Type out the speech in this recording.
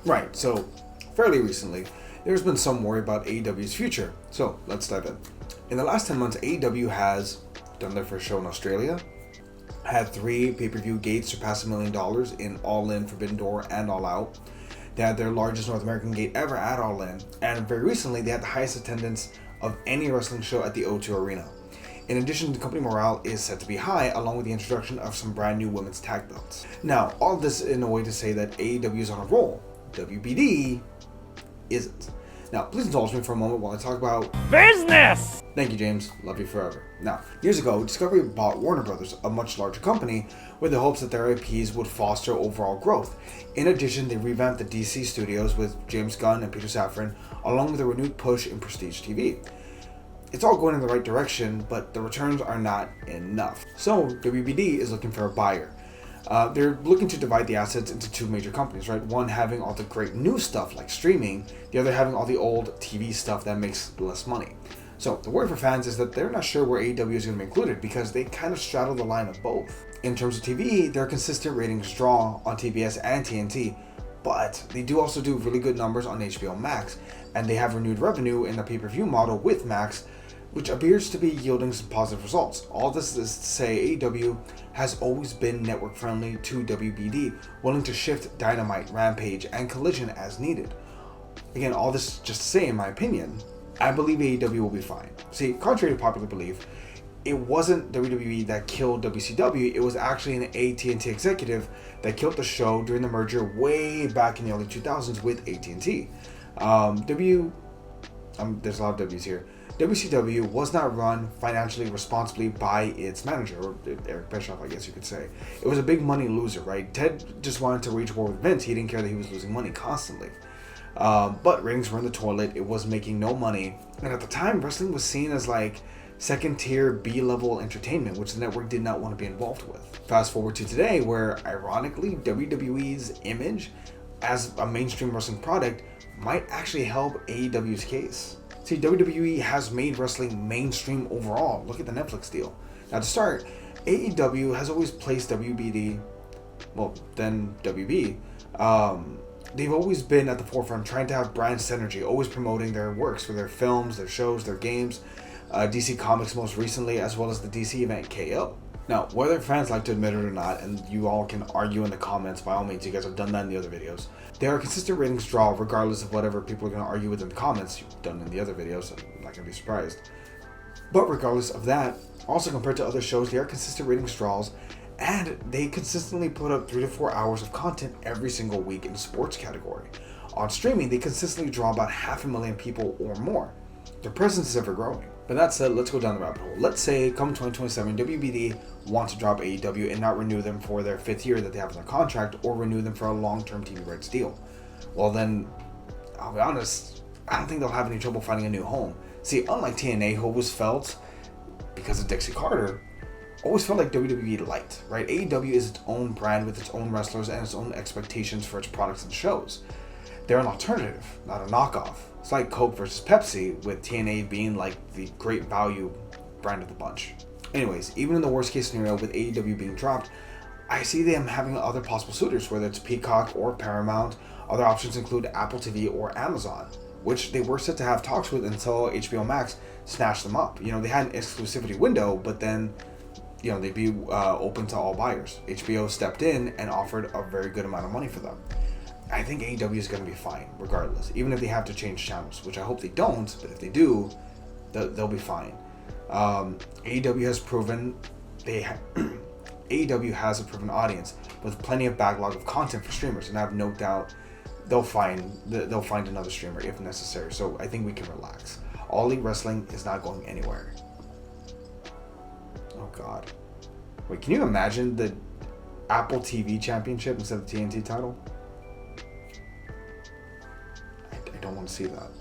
Right, so fairly recently, there's been some worry about AEW's future. So let's dive in. In the last 10 months, AEW has done their first show in Australia, had 3 pay-per-view gates surpass $1 million in All In, Forbidden Door, and All Out. They had their largest North American gate ever at All In, and very recently they had the highest attendance of any wrestling show at the O2 Arena. In addition, the company morale is set to be high, along with the introduction of some brand new women's tag belts. Now, all this in a way to say that AEW is on a roll. WBD isn't. Now, please indulge me for a moment while I talk about business! Thank you, James. Love you forever. Now, years ago, Discovery bought Warner Brothers, a much larger company, with the hopes that their IPs would foster overall growth. In addition, they revamped the DC studios with James Gunn and Peter Safran, along with a renewed push in prestige TV. It's all going in the right direction, but the returns are not enough. So, WBD is looking for a buyer. They're looking to divide the assets into 2 major companies, right? One having all the great new stuff like streaming, the other having all the old TV stuff that makes less money. So the worry for fans is that they're not sure where AEW is going to be included because they kind of straddle the line of both. In terms of TV, they're a consistent ratings draw on TBS and TNT, but they do also do really good numbers on HBO Max, and they have renewed revenue in the pay-per-view model with Max, which appears to be yielding some positive results. All this is to say AEW has always been network friendly to WBD, willing to shift Dynamite, Rampage, and Collision as needed. Again, all this just to say, in my opinion, I believe AEW will be fine. See, contrary to popular belief, it wasn't WWE that killed WCW, it was actually an AT&T executive that killed the show during the merger way back in the early 2000s with AT&T. There's a lot of W's here. WCW was not run financially responsibly by its manager, or Eric Bischoff, I guess you could say. It was a big money loser, right? Ted just wanted to wage war with Vince. He didn't care that he was losing money constantly. But ratings were in the toilet. It was making no money. And at the time, wrestling was seen as like second-tier B-level entertainment, which the network did not want to be involved with. Fast forward to today, where ironically, WWE's image as a mainstream wrestling product might actually help AEW's case. See, WWE has made wrestling mainstream overall. Look at the Netflix deal. Now to start, AEW has always placed WBD, well, then WB. They've always been at the forefront trying to have brand synergy, always promoting their works for their films, their shows, their games, DC Comics most recently, as well as the DC event KO. Now, whether fans like to admit it or not, and you all can argue in the comments, by all means, you guys have done that in the other videos, they are a consistent ratings draw regardless of whatever people are going to argue with in the comments. You've done in the other videos, I'm not going to be surprised. But regardless of that, also compared to other shows, they are consistent ratings draws, and they consistently put up 3 to 4 hours of content every single week in the sports category. On streaming, they consistently draw about 500,000 people or more. Their presence is ever growing. But that said, let's go down the rabbit hole. Let's say come 2027, WBD wants to drop AEW and not renew them for their 5th year that they have in their contract, or renew them for a long-term TV rights deal. Well then, I'll be honest, I don't think they'll have any trouble finding a new home. See, unlike TNA, who always felt, because of Dixie Carter, always felt like WWE light, right? AEW is its own brand with its own wrestlers and its own expectations for its products and shows. They're an alternative, not a knockoff. It's like Coke versus Pepsi, with TNA being like the great value brand of the bunch. Anyways, even in the worst case scenario with AEW being dropped, I see them having other possible suitors, whether it's Peacock or Paramount. Other options include Apple TV or Amazon, which they were set to have talks with until HBO Max snatched them up. You know, they had an exclusivity window, but then, you know, they'd be open to all buyers. HBO stepped in and offered a very good amount of money for them. I think AEW is going to be fine, regardless, even if they have to change channels, which I hope they don't, but if they do, they'll be fine. AEW has proven AEW has a proven audience with plenty of backlog of content for streamers, and I have no doubt they'll find another streamer if necessary. So I think we can relax. All Elite Wrestling is not going anywhere. Oh God, wait, can you imagine the Apple TV Championship instead of the TNT title? I don't want to see that.